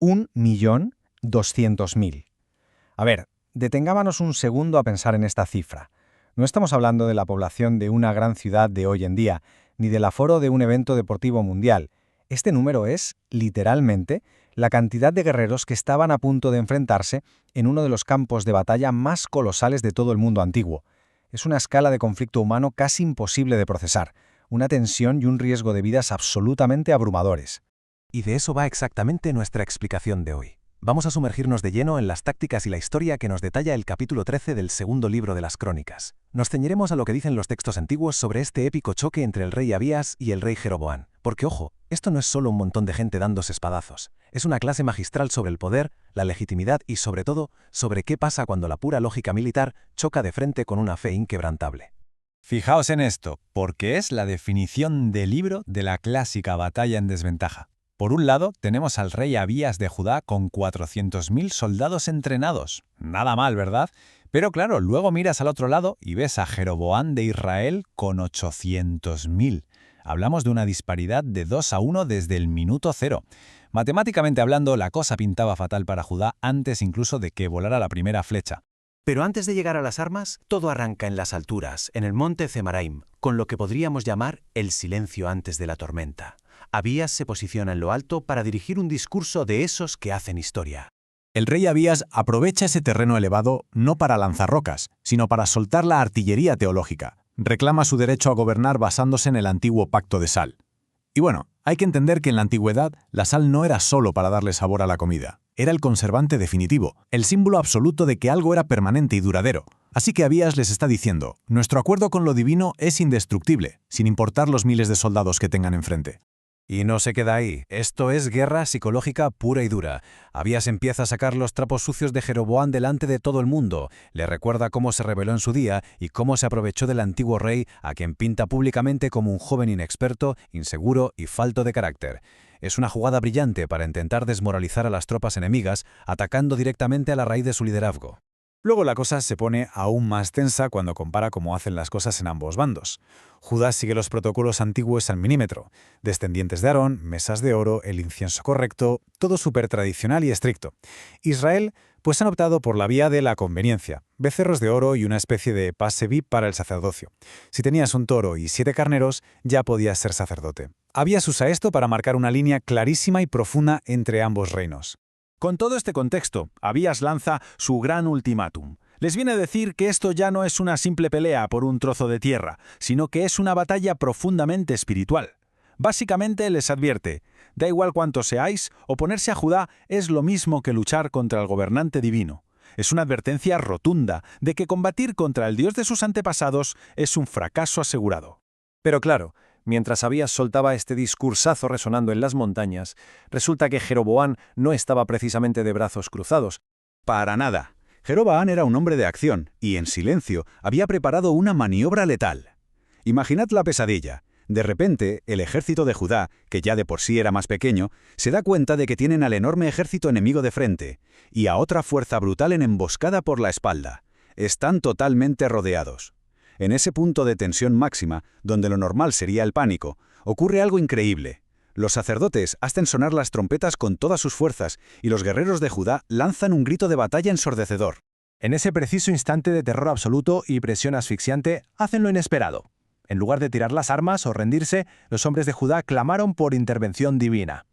1.200.000. A ver, detengámonos un segundo a pensar en esta cifra. No estamos hablando de la población de una gran ciudad de hoy en día, ni del aforo de un evento deportivo mundial. Este número es, literalmente, la cantidad de guerreros que estaban a punto de enfrentarse en uno de los campos de batalla más colosales de todo el mundo antiguo. Es una escala de conflicto humano casi imposible de procesar, una tensión y un riesgo de vidas absolutamente abrumadores. Y de eso va exactamente nuestra explicación de hoy. Vamos a sumergirnos de lleno en las tácticas y la historia que nos detalla el capítulo 13 del segundo libro de las Crónicas. Nos ceñiremos a lo que dicen los textos antiguos sobre este épico choque entre el rey Abías y el rey Jeroboam. Porque, ojo, esto no es solo un montón de gente dándose espadazos. Es una clase magistral sobre el poder, la legitimidad y, sobre todo, sobre qué pasa cuando la pura lógica militar choca de frente con una fe inquebrantable. Fijaos en esto, porque es la definición de libro de la clásica batalla en desventaja. Por un lado, tenemos al rey Abías de Judá con 400.000 soldados entrenados. Nada mal, ¿verdad? Pero claro, luego miras al otro lado y ves a Jeroboam de Israel con 800.000. Hablamos de una disparidad de 2-1 desde el minuto cero. Matemáticamente hablando, la cosa pintaba fatal para Judá antes incluso de que volara la primera flecha. Pero antes de llegar a las armas, todo arranca en las alturas, en el monte Zemaraim, con lo que podríamos llamar el silencio antes de la tormenta. Abías se posiciona en lo alto para dirigir un discurso de esos que hacen historia. El rey Abías aprovecha ese terreno elevado no para lanzar rocas, sino para soltar la artillería teológica. Reclama su derecho a gobernar basándose en el antiguo pacto de sal. Y bueno, hay que entender que en la antigüedad la sal no era solo para darle sabor a la comida. Era el conservante definitivo, el símbolo absoluto de que algo era permanente y duradero. Así que Abías les está diciendo, nuestro acuerdo con lo divino es indestructible, sin importar los miles de soldados que tengan enfrente. Y no se queda ahí. Esto es guerra psicológica pura y dura. Abías empieza a sacar los trapos sucios de Jeroboam delante de todo el mundo. Le recuerda cómo se rebeló en su día y cómo se aprovechó del antiguo rey, a quien pinta públicamente como un joven inexperto, inseguro y falto de carácter. Es una jugada brillante para intentar desmoralizar a las tropas enemigas, atacando directamente a la raíz de su liderazgo. Luego la cosa se pone aún más tensa cuando compara cómo hacen las cosas en ambos bandos. Judá sigue los protocolos antiguos al milímetro. Descendientes de Aarón, mesas de oro, el incienso correcto, todo súper tradicional y estricto. Israel, pues han optado por la vía de la conveniencia. Becerros de oro y una especie de pase VIP para el sacerdocio. Si tenías un toro y 7 carneros, ya podías ser sacerdote. Abías usa esto para marcar una línea clarísima y profunda entre ambos reinos. Con todo este contexto, Abías lanza su gran ultimátum. Les viene a decir que esto ya no es una simple pelea por un trozo de tierra, sino que es una batalla profundamente espiritual. Básicamente les advierte, da igual cuántos seáis, oponerse a Judá es lo mismo que luchar contra el gobernante divino. Es una advertencia rotunda de que combatir contra el Dios de sus antepasados es un fracaso asegurado. Pero claro, mientras Abías soltaba este discursazo resonando en las montañas, resulta que Jeroboam no estaba precisamente de brazos cruzados. Para nada. Jeroboam era un hombre de acción y, en silencio, había preparado una maniobra letal. Imaginad la pesadilla. De repente, el ejército de Judá, que ya de por sí era más pequeño, se da cuenta de que tienen al enorme ejército enemigo de frente y a otra fuerza brutal en emboscada por la espalda. Están totalmente rodeados. En ese punto de tensión máxima, donde lo normal sería el pánico, ocurre algo increíble. Los sacerdotes hacen sonar las trompetas con todas sus fuerzas y los guerreros de Judá lanzan un grito de batalla ensordecedor. En ese preciso instante de terror absoluto y presión asfixiante, hacen lo inesperado. En lugar de tirar las armas o rendirse, los hombres de Judá clamaron por intervención divina.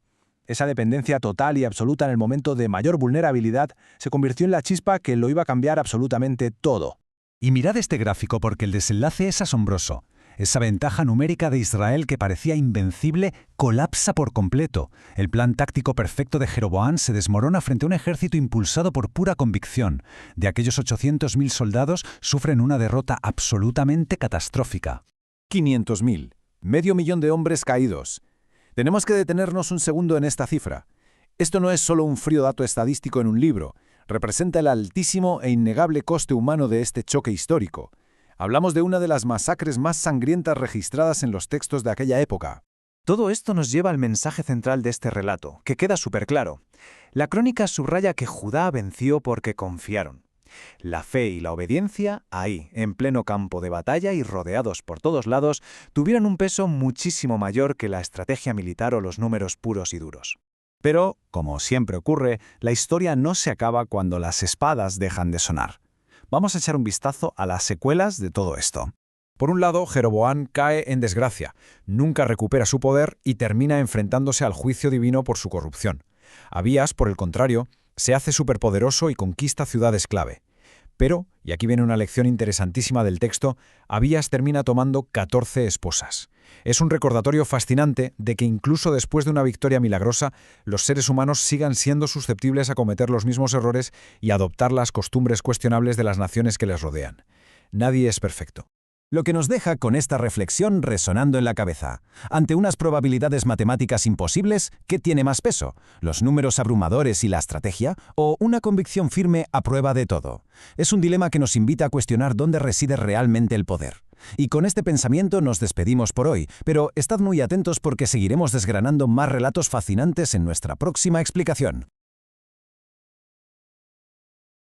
Esa dependencia total y absoluta en el momento de mayor vulnerabilidad se convirtió en la chispa que lo iba a cambiar absolutamente todo. Y mirad este gráfico porque el desenlace es asombroso. Esa ventaja numérica de Israel que parecía invencible colapsa por completo. El plan táctico perfecto de Jeroboam se desmorona frente a un ejército impulsado por pura convicción. De aquellos 800.000 soldados sufren una derrota absolutamente catastrófica. 500.000. Medio millón de hombres caídos. Tenemos que detenernos un segundo en esta cifra. Esto no es solo un frío dato estadístico en un libro. Representa el altísimo e innegable coste humano de este choque histórico. Hablamos de una de las masacres más sangrientas registradas en los textos de aquella época. Todo esto nos lleva al mensaje central de este relato, que queda súper claro. La crónica subraya que Judá venció porque confiaron. La fe y la obediencia, ahí, en pleno campo de batalla y rodeados por todos lados, tuvieron un peso muchísimo mayor que la estrategia militar o los números puros y duros. Pero, como siempre ocurre, la historia no se acaba cuando las espadas dejan de sonar. Vamos a echar un vistazo a las secuelas de todo esto. Por un lado, Jeroboam cae en desgracia, nunca recupera su poder y termina enfrentándose al juicio divino por su corrupción. Abías, por el contrario, se hace superpoderoso y conquista ciudades clave. Pero, y aquí viene una lección interesantísima del texto, Abías termina tomando 14 esposas. Es un recordatorio fascinante de que incluso después de una victoria milagrosa, los seres humanos sigan siendo susceptibles a cometer los mismos errores y adoptar las costumbres cuestionables de las naciones que les rodean. Nadie es perfecto. Lo que nos deja con esta reflexión resonando en la cabeza. Ante unas probabilidades matemáticas imposibles, ¿qué tiene más peso? ¿Los números abrumadores y la estrategia? ¿O una convicción firme a prueba de todo? Es un dilema que nos invita a cuestionar dónde reside realmente el poder. Y con este pensamiento nos despedimos por hoy, pero estad muy atentos porque seguiremos desgranando más relatos fascinantes en nuestra próxima explicación.